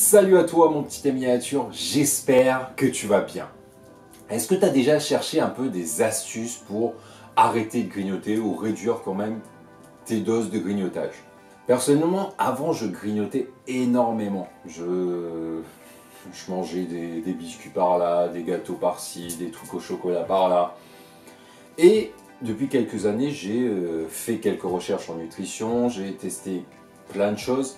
Salut à toi mon petit ami miniature, j'espère que tu vas bien. Est-ce que tu as déjà cherché un peu des astuces pour arrêter de grignoter ou réduire quand même tes doses de grignotage? Personnellement, avant je grignotais énormément. Je mangeais des biscuits par là, des gâteaux par-ci, des trucs au chocolat par là. Et depuis quelques années, j'ai fait quelques recherches en nutrition, j'ai testé plein de choses.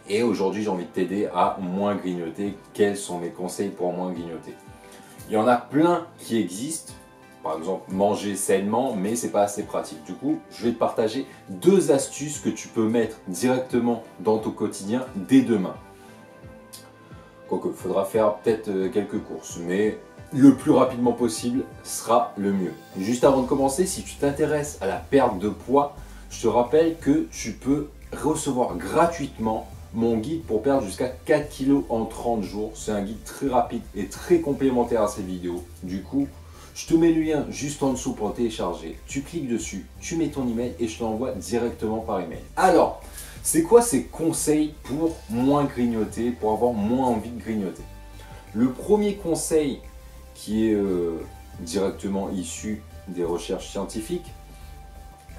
Et aujourd'hui, j'ai envie de t'aider à moins grignoter. Quels sont mes conseils pour moins grignoter? Il y en a plein qui existent. Par exemple, manger sainement, mais c'est pas assez pratique. Du coup, je vais te partager deux astuces que tu peux mettre directement dans ton quotidien dès demain. Quoique, il faudra faire peut-être quelques courses, mais le plus rapidement possible sera le mieux. Juste avant de commencer, si tu t'intéresses à la perte de poids, je te rappelle que tu peux recevoir gratuitement mon guide pour perdre jusqu'à 4 kg en 30 jours. C'est un guide très rapide et très complémentaire à cette vidéo. Du coup, je te mets le lien juste en dessous pour le télécharger. Tu cliques dessus, tu mets ton email et je te l'envoie directement par email. Alors, c'est quoi ces conseils pour moins grignoter, pour avoir moins envie de grignoter? Le premier conseil qui est directement issu des recherches scientifiques,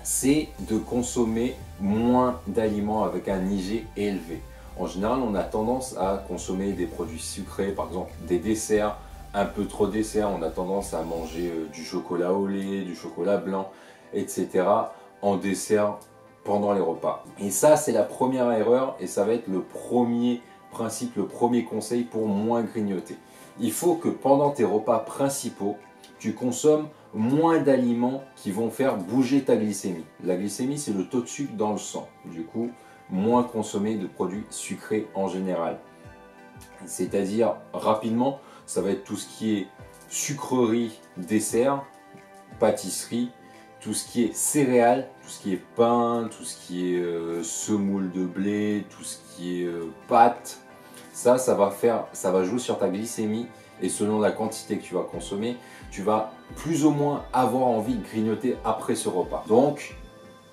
c'est de consommer moins d'aliments avec un IG élevé. En général, on a tendance à consommer des produits sucrés, par exemple des desserts, un peu trop de desserts, on a tendance à manger du chocolat au lait, du chocolat blanc, etc. en dessert pendant les repas. Et ça, c'est la première erreur et ça va être le premier principe, le premier conseil pour moins grignoter. Il faut que pendant tes repas principaux, tu consommes moins d'aliments qui vont faire bouger ta glycémie. La glycémie, c'est le taux de sucre dans le sang. Du coup, moins consommer de produits sucrés en général. C'est-à-dire, rapidement, ça va être tout ce qui est sucrerie, dessert, pâtisserie, tout ce qui est céréales, tout ce qui est pain, tout ce qui est semoule de blé, tout ce qui est pâtes. Ça va jouer sur ta glycémie et selon la quantité que tu vas consommer, tu vas plus ou moins avoir envie de grignoter après ce repas. Donc,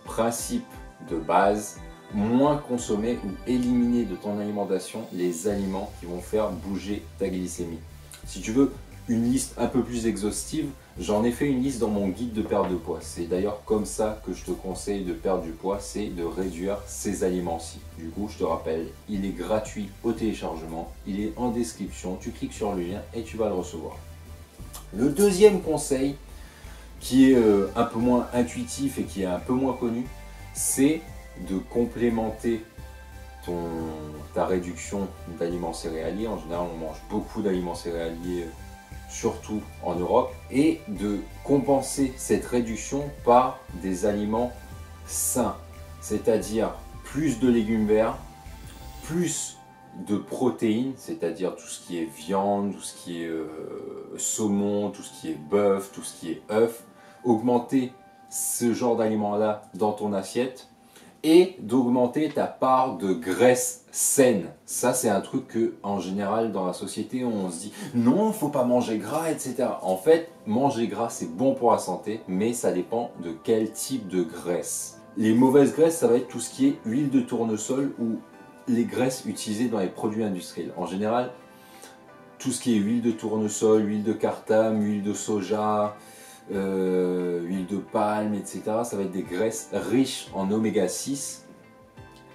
principe de base, moins consommer ou éliminer de ton alimentation les aliments qui vont faire bouger ta glycémie. Si tu veux une liste un peu plus exhaustive, j'en ai fait une liste dans mon guide de perte de poids. C'est d'ailleurs comme ça que je te conseille de perdre du poids, c'est de réduire ces aliments-ci. Du coup, je te rappelle, il est gratuit au téléchargement, il est en description, tu cliques sur le lien et tu vas le recevoir. Le deuxième conseil, qui est un peu moins intuitif et qui est un peu moins connu, c'est de complémenter ta réduction d'aliments céréaliers. En général, on mange beaucoup d'aliments céréaliers, surtout en Europe, et de compenser cette réduction par des aliments sains, c'est-à-dire plus de légumes verts, plus de protéines, c'est-à-dire tout ce qui est viande, tout ce qui est saumon, tout ce qui est bœuf, tout ce qui est œuf, augmenter ce genre d'aliments-là dans ton assiette et d'augmenter ta part de graisse saine. Ça, c'est un truc que, en général, dans la société, on se dit non, faut pas manger gras, etc. En fait, manger gras, c'est bon pour la santé, mais ça dépend de quel type de graisse. Les mauvaises graisses, ça va être tout ce qui est huile de tournesol ou les graisses utilisées dans les produits industriels. En général, tout ce qui est huile de tournesol, huile de cartame, huile de soja, huile de palme, etc. Ça va être des graisses riches en oméga 6.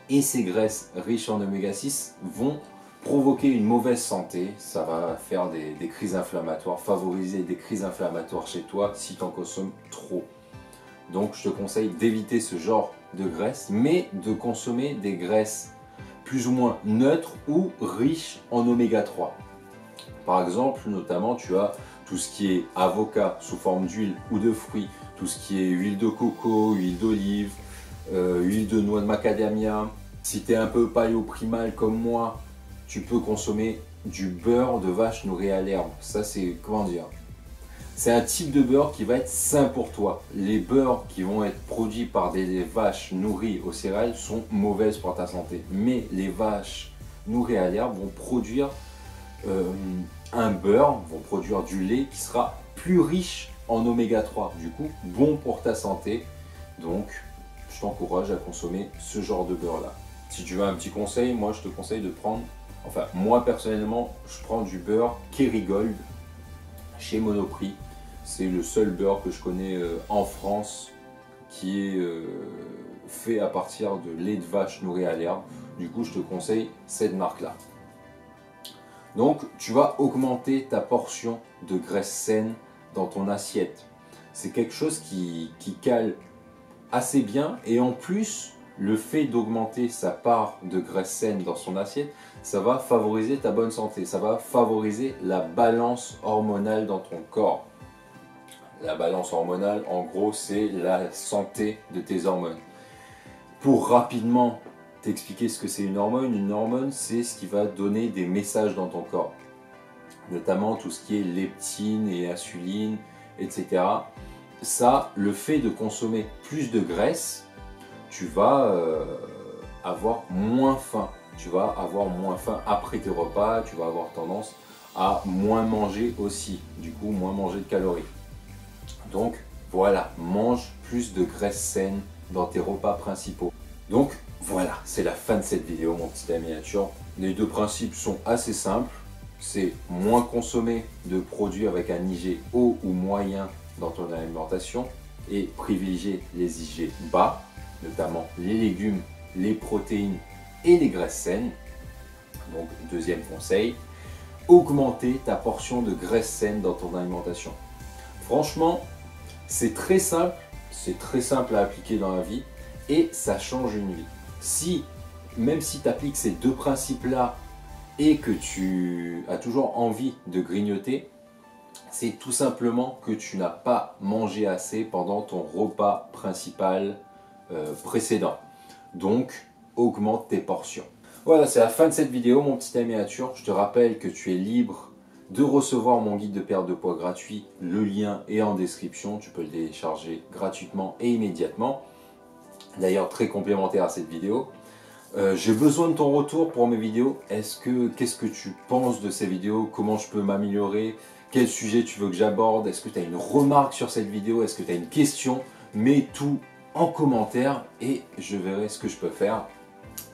Et ces graisses riches en oméga 6 vont provoquer une mauvaise santé. Ça va faire des crises inflammatoires, favoriser des crises inflammatoires chez toi si tu en consommes trop. Donc je te conseille d'éviter ce genre de graisse, mais de consommer des graisses plus ou moins neutres ou riches en oméga 3. Par exemple, notamment, tu as tout ce qui est avocat sous forme d'huile ou de fruits, tout ce qui est huile de coco, huile d'olive, huile de noix de macadamia. Si tu es un peu paléo-primal comme moi, tu peux consommer du beurre de vache nourri à l'herbe. Ça, c'est, comment dire, c'est un type de beurre qui va être sain pour toi. Les beurres qui vont être produits par des vaches nourries aux céréales sont mauvaises pour ta santé. Mais les vaches nourries à l'herbe vont produire un beurre, vont produire du lait qui sera plus riche en oméga 3. Du coup, bon pour ta santé. Donc, je t'encourage à consommer ce genre de beurre-là. Si tu veux un petit conseil, moi je te conseille de prendre Enfin, moi personnellement, je prends du beurre Kerrygold chez Monoprix. C'est le seul beurre que je connais en France qui est fait à partir de lait de vache nourri à l'herbe. Du coup, je te conseille cette marque-là. Donc, tu vas augmenter ta portion de graisse saine dans ton assiette. C'est quelque chose qui cale assez bien et en plus, le fait d'augmenter sa part de graisse saine dans son assiette, ça va favoriser ta bonne santé, ça va favoriser la balance hormonale dans ton corps. La balance hormonale, en gros, c'est la santé de tes hormones. Pour rapidement t'expliquer ce que c'est une hormone, c'est ce qui va donner des messages dans ton corps. Notamment tout ce qui est leptine et insuline, etc. Ça, le fait de consommer plus de graisse, tu vas avoir moins faim. Tu vas avoir moins faim après tes repas, tu vas avoir tendance à moins manger aussi, du coup moins manger de calories. Donc voilà, mange plus de graisse saine dans tes repas principaux. Donc voilà, c'est la fin de cette vidéo mon petit ami miniature. Les deux principes sont assez simples, c'est moins consommer de produits avec un IG haut ou moyen dans ton alimentation et privilégier les IG bas, notamment les légumes, les protéines et les graisses saines. Donc deuxième conseil, augmenter ta portion de graisse saine dans ton alimentation. Franchement, c'est très simple à appliquer dans la vie et ça change une vie. Même si tu appliques ces deux principes-là et que tu as toujours envie de grignoter, c'est tout simplement que tu n'as pas mangé assez pendant ton repas principal précédent. Donc, augmente tes portions. Voilà, c'est la fin de cette vidéo, mon petit ami miniature. Je te rappelle que tu es libre de recevoir mon guide de perte de poids gratuit. Le lien est en description. Tu peux le télécharger gratuitement et immédiatement. D'ailleurs, très complémentaire à cette vidéo. J'ai besoin de ton retour pour mes vidéos. Qu'est-ce que tu penses de ces vidéos? Comment je peux m'améliorer? Quel sujet tu veux que j'aborde? Est-ce que tu as une remarque sur cette vidéo? Est-ce que tu as une question? Mets tout en commentaire et je verrai ce que je peux faire.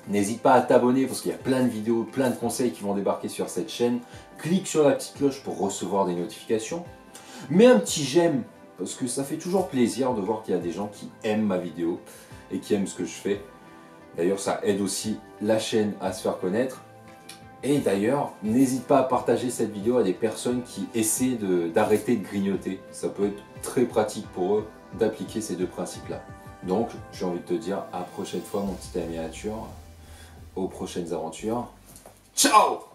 N'hésite pas à t'abonner parce qu'il y a plein de vidéos, plein de conseils qui vont débarquer sur cette chaîne. Clique sur la petite cloche pour recevoir des notifications. Mets un petit j'aime parce que ça fait toujours plaisir de voir qu'il y a des gens qui aiment ma vidéo et qui aiment ce que je fais. D'ailleurs, ça aide aussi la chaîne à se faire connaître. Et d'ailleurs, n'hésite pas à partager cette vidéo à des personnes qui essaient d'arrêter de grignoter. Ça peut être très pratique pour eux d'appliquer ces deux principes-là. Donc, j'ai envie de te dire à la prochaine fois, mon petit ami miniature. Aux prochaines aventures. Ciao!